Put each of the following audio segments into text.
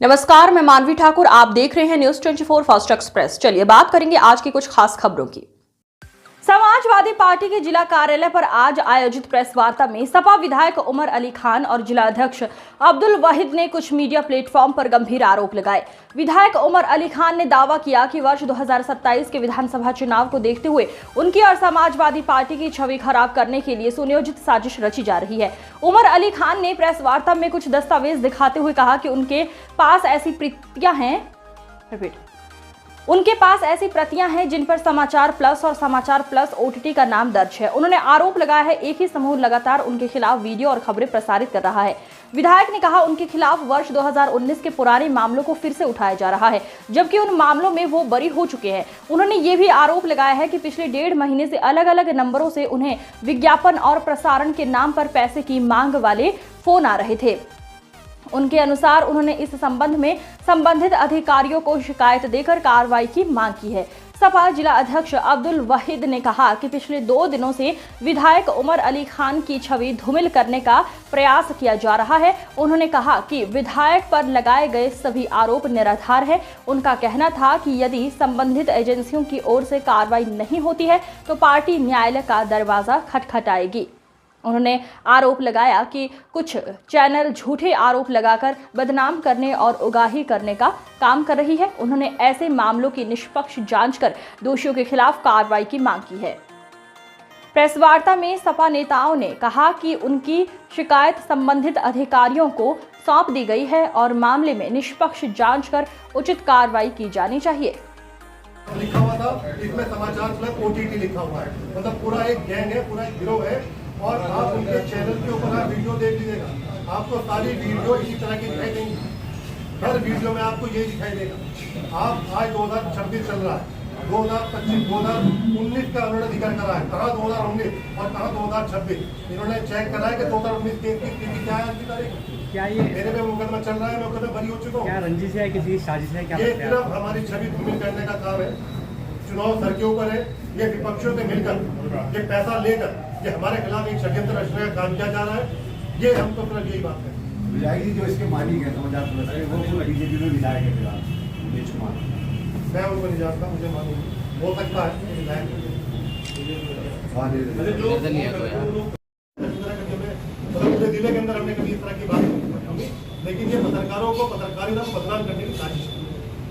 नमस्कार, मैं मानवी ठाकुर। आप देख रहे हैं न्यूज 24 फास्ट एक्सप्रेस। चलिए बात करेंगे आज की कुछ खास खबरों की। समाजवादी पार्टी के जिला कार्यालय पर आज आयोजित प्रेस वार्ता में सपा विधायक उमर अली खान और जिला अध्यक्ष अब्दुल वाहिद ने कुछ मीडिया प्लेटफॉर्म पर गंभीर आरोप लगाए। विधायक उमर अली खान ने दावा किया कि वर्ष 2027 के विधानसभा चुनाव को देखते हुए उनकी और समाजवादी पार्टी की छवि खराब करने के लिए सुनियोजित साजिश रची जा रही है। उमर अली खान ने प्रेस वार्ता में कुछ दस्तावेज दिखाते हुए कहा कि उनके पास ऐसी प्रतियां हैं जिन पर समाचार प्लस और समाचार प्लस ओटीटी का नाम दर्ज है। उन्होंने आरोप लगाया है एक ही समूह लगातार उनके खिलाफ वीडियो और खबरें प्रसारित कर रहा है। विधायक ने कहा उनके खिलाफ वर्ष 2019 के पुराने मामलों को फिर से उठाया जा रहा है, जबकि उन मामलों में वो बरी हो चुके हैं। उन्होंने ये भी आरोप लगाया है कि पिछले 1.5 महीने से अलग अलग नंबरों से उन्हें विज्ञापन और प्रसारण के नाम पर पैसे की मांग वाले फोन आ रहे थे। उनके अनुसार उन्होंने इस संबंध में संबंधित अधिकारियों को शिकायत देकर कार्रवाई की मांग की है। सपा जिला अध्यक्ष अब्दुल वाहिद ने कहा कि पिछले 2 दिनों से विधायक उमर अली खान की छवि धूमिल करने का प्रयास किया जा रहा है। उन्होंने कहा कि विधायक पर लगाए गए सभी आरोप निराधार है। उनका कहना था कि यदि संबंधित एजेंसियों की ओर से कार्रवाई नहीं होती है तो पार्टी न्यायालय का दरवाजा खटखटाएगी। उन्होंने आरोप लगाया कि कुछ चैनल झूठे आरोप लगाकर बदनाम करने और उगाही करने का काम कर रही है। उन्होंने ऐसे मामलों की निष्पक्ष जांच कर दोषियों के खिलाफ कार्रवाई की मांग की है। प्रेस वार्ता में सपा नेताओं ने कहा कि उनकी शिकायत संबंधित अधिकारियों को सौंप दी गई है और मामले में निष्पक्ष जांच कर उचित कार्रवाई की जानी चाहिए। लिखा हुआ था, इसमें समाचार प्लस ओटीटी लिखा हुआ है, मतलब पूरा एक गैंग है, पूरा एक गिरोह है। और आप उनके चैनल के ऊपर आप वीडियो देख लीजिएगा, आपको सारी वीडियो इसी तरह की दिखाई देंगी। हर वीडियो में आपको ये दिखाई देगा। आप आज 2026 चल रहा है, 2025 2019 का उन्होंने जिक्र करा है, कहाँ 2019 और कहाँ 2026। इन्होंने चेक करा है कि 2019 की क्या है आज की तारीख, क्या ये मेरे पे मुकदमा चल रहा है, मैं मुकदमा बरी हो चुका हूँ। क्या रंजिश है, किसी साजिश है? क्या ये सिर्फ हमारी छवि धूमिल करने का काम है। चुनाव सर के ऊपर है। ये विपक्षों से मिलकर ये पैसा लेकर ये हमारे खिलाफ एक षड्यंत्र रचने का काम किया जा रहा है। ये हम तो सिर्फ यही बात है। विधायक जी जो इसके मालिक है समाचार प्लस के, वो पूरा बीजेपी में विधायक है फिलहाल। मैं उनको नहीं जानता, मुझे मालूम हो सकता है विधायक पूरे जिले के अंदर हमने कभी इस तरह की बात नहीं की, लेकिन ये पत्रकारों को पत्रकारिता को बदनाम करने की साजिश है।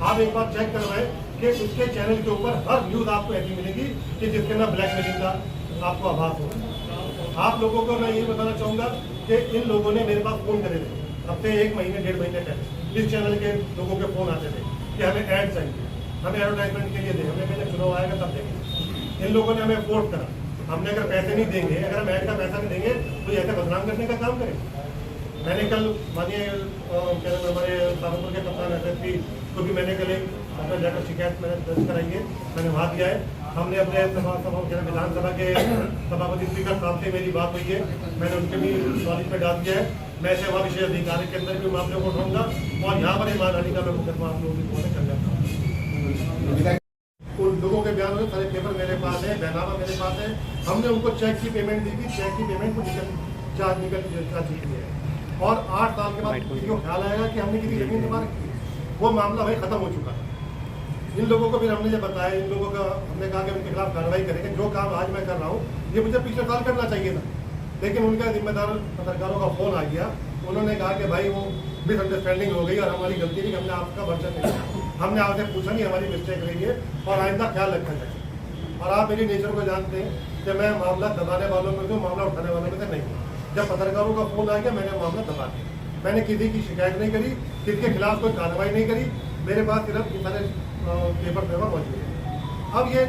आप एक बार चेक करवाएं कि उसके चैनल के ऊपर हर न्यूज आपको ऐसी मिलेगी कि जिसके अंदर ब्लैकमेलिंग का आपको आभास होगा। आप लोगों को मैं ये बताना चाहूँगा कि इन लोगों ने मेरे पास फ़ोन करे थे हफ्ते 1 महीने 1.5 महीने पहले। इस चैनल के लोगों के फ़ोन आते थे कि हमें ऐड चाहिए, हमें एडवर्टाइजमेंट के लिए दें। हमने कहा चुनाव आएगा तब देंगे। इन लोगों ने हमें फोर्स करा। हमने अगर पैसे नहीं देंगे, अगर हम ऐड का पैसा नहीं देंगे तो ये ऐसे बदनाम करने का काम करें। मैंने कल मानिए हमारे साधुपुर के कप्तान एसएसपी को भी मैंने कल अपना जाकर शिकायत मैंने दर्ज कराई है, मैंने वहाँ दिया है। हमने अपने विधानसभा के सभापति स्पीकर साहब से मेरी बात हुई है, मैंने उनके भी नॉलेज में डाल दिया है। मैं सेवा विशेष अधिकारी के अंदर भी मामले को उठाऊंगा और यहाँ पर मानहानि का मैं मुकदमा आप लोगों की कर जाता हूँ। उन लोगों के बयान में सारे पेपर मेरे पास है, बहनामा मेरे पास है। हमने उनको चेक की पेमेंट दी थी, चेक की पेमेंट को निकल चुकी है और 8 साल के बाद किसी को ख्याल आएगा कि हमने किसी जमीन जमा रखी है, वो मामला भाई खत्म हो चुका है। इन लोगों को फिर हमने ये बताया, इन लोगों का हमने कहा कि उनके खिलाफ कार्रवाई करेंगे। जो काम आज मैं कर रहा हूँ ये मुझे पिछले साल करना चाहिए था, लेकिन उनका जिम्मेदार पत्रकारों का फोन आ गया। उन्होंने कहा कि भाई वो मिसअंडरस्टैंडिंग हो गई और हमारी गलती नहीं, हमने आपका वर्जन नहीं किया, हमने आपसे पूछा नहीं, हमारी मिस्टेक रही है और आइंदा ख्याल रखा जाए। और आप मेरी नेचर को जानते हैं कि मैं मामला दबाने वालों में से, मामला उठाने वालों में से नहीं। जब पत्रकारों का फोन आ गया मैंने मामला दबा दिया। मैंने किसी की शिकायत नहीं करी, किसी के खिलाफ कोई कार्रवाई नहीं करी। मेरे पास सिर्फ ये सारे पेपर मौजूद है। अब ये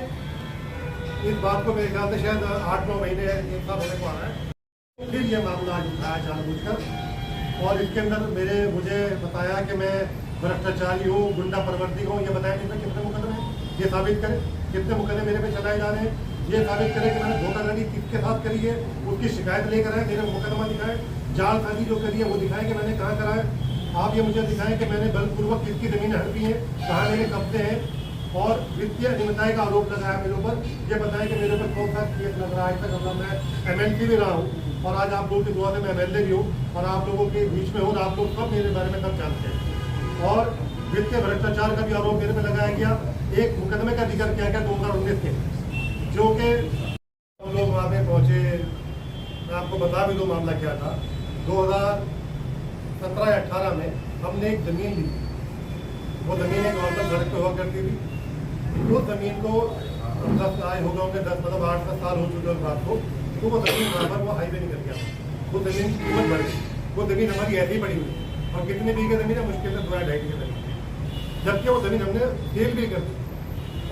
इस बात को मेरे ख्याल से शायद 8-9 महीने 1 साल होने को आ रहा है। फिर ये मामला आज उठाया जानबूझकर और इसके अंदर मुझे बताया कि मैं भ्रष्टाचारी हूँ, गुंडा प्रवर्ती हूँ। ये बताया कि कितने मुकदमे हैं, ये साबित करें कितने मुकदमे मेरे पे चलाए जा रहे हैं। ये साबित करें कि मैंने धोखाधड़ी किसके साथ करी है, उसकी शिकायत लेकर आए, मेरे मुकदमा दिखाए। जालसाजी जो करी है वो दिखाएं कि मैंने कहाँ करा है। आप ये मुझे दिखाएं कि मैंने बलपूर्वक किसकी ज़मीनें हड़पी हैं, कहाँ मेरे कब्जे हैं और वित्तीय अनियमितताएं का आरोप लगाया मेरे ऊपर। ये बताएं कि मेरे ऊपर कौन सा केस लग रहा है। आज तक मतलब मैं एमएलसी भी रहा हूँ और आज आप लोगों की दुआ से मैं एमएलए भी हूँ और आप लोगों के बीच में हूँ। आप लोग सब मेरे बारे में सब जानते हैं और वित्तीय भ्रष्टाचार का भी आरोप मेरे पे लगाया गया। एक मुकदमे का जिक्र किया गया 2019 के, जो कि हम लोग वहाँ पे पहुँचे। मैं आपको बता भी दूँ मामला क्या था। 2017 या 18 में हमने एक ज़मीन ली। वो ज़मीन एक नॉर्मल सड़क पे हुआ करती थी। उस ज़मीन को 10 आए हो गए होंगे, 10 मतलब 8-10 साल हो चुके उस बात को। तो वो ज़मीन बराबर वो हाईवे निकल गया, वो ज़मीन की कीमत बढ़ गई। वो ज़मीन हमारी ऐसी ही पड़ी हुई, और कितने बीघे ज़मीन है, मुश्किल से 2 या 2.5 बीघे ज़मीन, जबकि वो ज़मीन हमने सेल भी कर दी।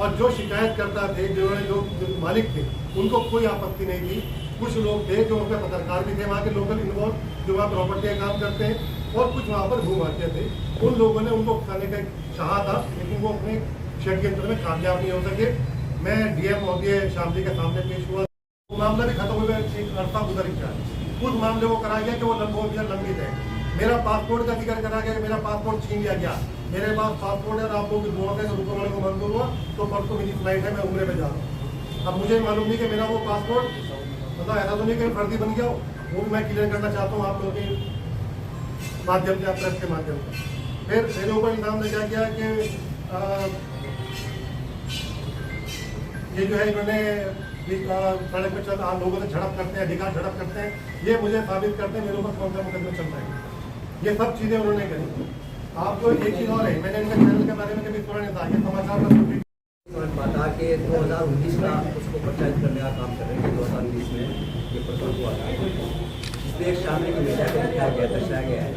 और जो शिकायत करता थे, जो मालिक थे, उनको कोई आपत्ति नहीं थी। कुछ लोग थे जो उनके पत्रकार भी थे, वहाँ के लोकल इन्वॉल्व, जो वहाँ प्रॉपर्टी का काम करते हैं, और कुछ वहाँ पर घूम आते थे। उन लोगों ने उनको उकसाने का चाहा था, लेकिन वो अपने षड्यंत्र में कामयाब नहीं हो सके। मैं डीएम महोदय शामली के सामने पेश हुआ, वो मामला भी खत्म हुआ, एक अरसा गुजर गया। उस मामले को करा गया कि वो लंबित है। मेरा पासपोर्ट का जिक्र करा गया कि मेरा पासपोर्ट छीन लिया गया। मेरे पास पासपोर्ट है और आप लोग दुआ से रुपये वाले को मंजूर हुआ, तो परसों मेरी फ्लाइट है, मैं उम्रे पे जा रहा हूँ। अब मुझे मालूम नहीं कि मेरा वो पासपोर्ट मतलब ऐसा तो नहीं कि फर्जी बन गया हो, वो भी मैं क्लियर करना चाहता हूँ आप लोगों के माध्यम से, प्रेस के माध्यम से। फिर मेरे ऊपर इल्ज़ाम लगाया गया कि ये जो है इन्होंने सड़क पे चल लोगों से झड़प करते हैं, अधिकार झड़प करते हैं। ये मुझे साबित करते हैं मेरे ऊपर कौन सा मुकदमा चल रहा है। ये सब चीज़ें उन्होंने करी। आपको एक चीज़ और है, मैंने इनके चैनल के बारे में कभी सुना नहीं था, ये समाचार का बता के 2019 का उसको प्रचारित करने का काम कर रहे हैं। 2019 में ये प्रकल्प हुआ था, इसमें एक शामिल की मीडिया को दिखाया गया, दर्शाया गया है।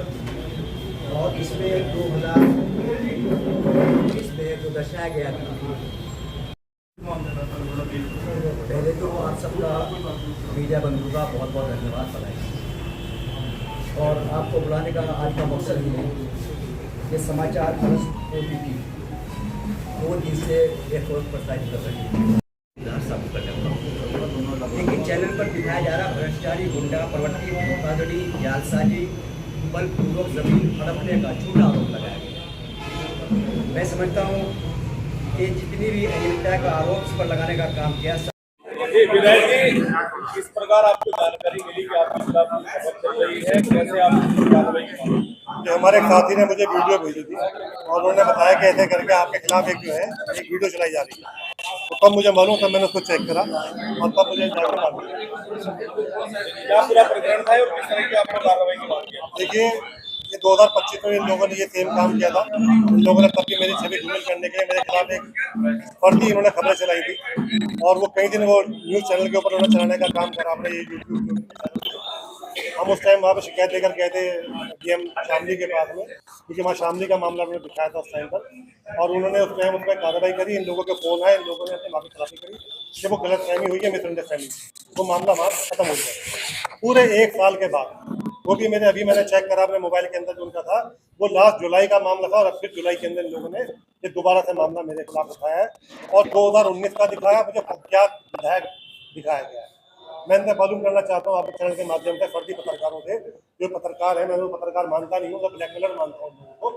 और इसमें 2019 में जो दर्शाया गया था, पहले तो आप सबका मीडिया बंधु का बहुत बहुत धन्यवाद बताएं। और आपको बुलाने का आज का मकसद ये है कि समाचार प्लस OTT 2 दिन से एक और प्रसारित कर रहे हैं। लेकिन चैनल पर दिखाया जा रहा भ्रष्टाचारी, गुंडा प्रवृत्ति, धोखाधड़ी, जालसाजी, बलपूर्वक जमीन हड़पने का झूठा आरोप लगाया गया। मैं समझता हूँ कि जितनी भी अनियमितता का आरोप इस पर लगाने का काम किया। विधायक जी, इस प्रकार आपको जानकारी मिली कि आपके खिलाफ खबर चल रही है, कैसे आप कार्रवाई की? हमारे एक साथी ने मुझे वीडियो भेजी थी और उन्होंने बताया कि ऐसे करके आपके खिलाफ एक जो है एक वीडियो चलाई जा रही है। तो तब मुझे मालूम, तब मैंने उसको चेक करा और तब मुझे जाकर मालूम। क्या पूरा प्रकरण था और किस तरह की आपको कार्रवाई की मांग की? देखिए, ये 2025 में इन लोगों ने ये सेम काम किया था। इन लोगों ने तब भी मेरी छवि धूमिल करने के लिए मेरे खिलाफ एक फर्जी इन्होंने खबरें चलाई थी, और वो कई दिन वो न्यूज़ चैनल के ऊपर उन्होंने चलाने का काम करा अपने ये यूट्यूब के। हम उस टाइम वहाँ पर शिकायत लेकर गए थे डीएम शामली के पास में, क्योंकि वहाँ शामली का मामला उन्होंने दिखाया था उस टाइम पर, और उन्होंने उस टाइम उस पर कार्रवाई करी। इन लोगों के फोन आए, इन लोगों ने अपनी माफी तलाशी करी कि वो गलत फहमी हुई है, मिसअंडरस्टैंडिंग, वो मामला वहाँ खत्म हो गया। पूरे 1 साल के बाद, वो भी मैंने चेक करा अपने मोबाइल के अंदर जो उनका था, वो लास्ट जुलाई का मामला था, और अब फिर जुलाई के अंदर इन लोगों ने ये दोबारा से मामला मेरे खिलाफ उठाया है, और 2019 का दिखाया, मुझे कुख्यात विधायक दिखाया गया है। मैं इनसे मालूम करना चाहता हूँ आपके चैनल के माध्यम से, फर्जी पत्रकारों से, जो पत्रकार है, मैं वो पत्रकार मानता नहीं हूँ, मैं ब्लैकमेलर मानता हूँ लोगों को।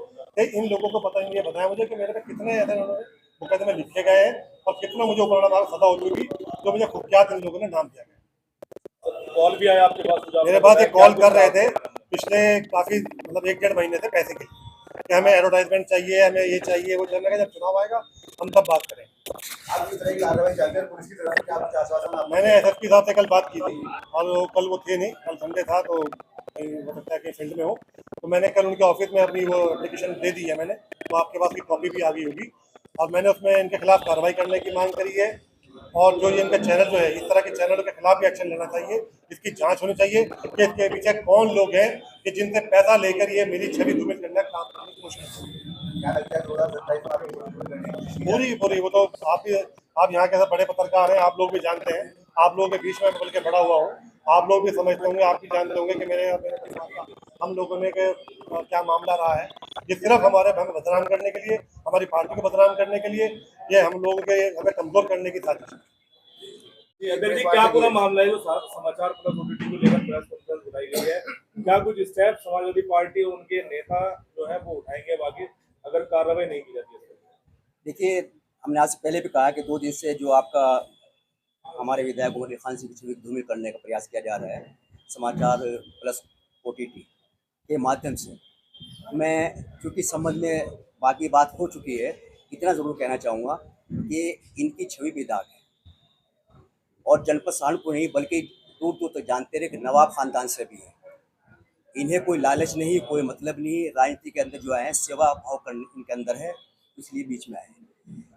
इन लोगों को पता नहीं है, बताया मुझे कि मेरे पे कितने ऐसे उन्होंने मुकदमे लिखे गए हैं, और कितना मुझे ऊपर सजा हो चुकी, जो मुझे कुख्यात इन लोगों ने नाम दिया गया। कॉल भी आया आपके पास? मेरे पास एक कॉल कर रहे थे पिछले काफ़ी मतलब 1-1.5 महीने से पैसे के, कि हमें एडवर्टाइजमेंट चाहिए, हमें ये चाहिए, वो चाहिए। जब चुनाव आएगा हम तब बात करें। आप किस तरह की कार्रवाई चाहते हैं पुलिस की तरफ से? आप आश्वासन मैंने एसएसपी साहब से कल बात की थी, और कल वो थे नहीं, कल संडे था, तो कहीं हो सकता है कि फील्ड में हो, तो मैंने कल उनके ऑफिस में अपनी वो एप्लीकेशन दे दी है मैंने, तो आपके पास की कॉपी भी आ गई होगी। और मैंने उसमें इनके खिलाफ कार्रवाई करने की मांग करी है, और जो ये इनका चैनल जो है, इस तरह के चैनलों के खिलाफ भी एक्शन लेना चाहिए। इसकी जांच होनी चाहिए कि इसके पीछे कौन लोग हैं कि जिनसे पैसा लेकर ये मेरी छवि धूमिल करने का काम करने की कोशिश पूरी। वो तो आप यहाँ के बड़े पत्रकार हैं, आप लोग भी जानते हैं, आप लोगों के बीच में बल्कि बड़ा हुआ हूँ, आप लोग भी समझते होंगे, आप भी जानते होंगे कि मेरे हम लोगों ने क्या मामला रहा है। ये सिर्फ हमारे हमें बदनाम करने के लिए, हमारी पार्टी को बदनाम करने के लिए, ये हम लोगों के हमें कमजोर करने की साजिश है। जी, क्या पूरा मामला है जो समाचार प्लस OTT को लेकर प्रेस कॉन्फ्रेंस बुलाई गई है? क्या कुछ स्टेप समाजवादी पार्टी और उनके नेता जो है वो उठाएंगे बाकी, अगर कार्रवाई नहीं की जाती है? देखिए, हमने आज से पहले भी कहा कि 2 दिन से जो आपका हमारे विधायक उमर अली खान सिंह की छवि धूमिल करने का प्रयास किया जा रहा है समाचार प्लस OTT के माध्यम से। मैं चूँकि संबंध में बाकी बात हो चुकी है। इतना ज़रूर कहना चाहूँगा कि इनकी छवि भी दाग है और जनपद सहारनपुर नहीं बल्कि दूर दूर तक जानते रहे कि नवाब खानदान से भी है। इन्हें कोई लालच नहीं, कोई मतलब नहीं, राजनीति के अंदर जो है सेवा भाव करने इनके अंदर है, इसलिए बीच में आए हैं।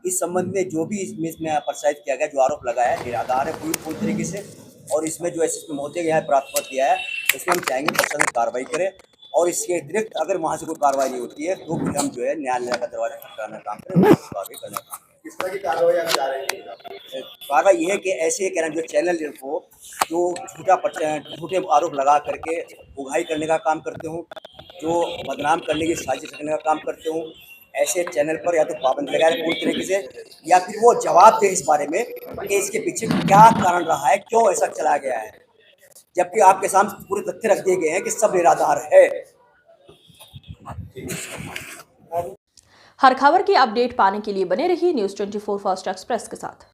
इस संबंध में जो भी इसमें प्रसारित किया गया, जो आरोप लगाया है, निराधार है पूरी तरीके से। और इसमें जो एसएसपी महोदय के यहाँ प्राप्त पत्र दिया है, इसमें हम चाहेंगे प्रशासन कार्रवाई करें और इसके अतिरिक्त अगर वहाँ से कोई कार्रवाई नहीं होती है तो फिर हम जो है न्यायालय का दरवाजा खटखटाने का काम करें, कार्रवाई करने का काम करें। किस तरह की कार्रवाई आप चाह रहे हैं? कार्रवाई ये है कि ऐसे कह रहे हैं जो चैनल को जो झूठे आरोप लगा करके उगाही करने का काम करते हो, जो बदनाम करने की साजिश करने का काम करते हो, ऐसे चैनल पर या तो पाबंदी लगाए पूरी तरीके से, या फिर वो जवाब दे इस बारे में कि इसके पीछे क्या कारण रहा है, क्यों ऐसा चला गया है, जबकि आपके सामने पूरे तथ्य रख दिए गए हैं कि सब निराधार है। हर खबर की अपडेट पाने के लिए बने रहिए न्यूज़ 24 फर्स्ट एक्सप्रेस के साथ।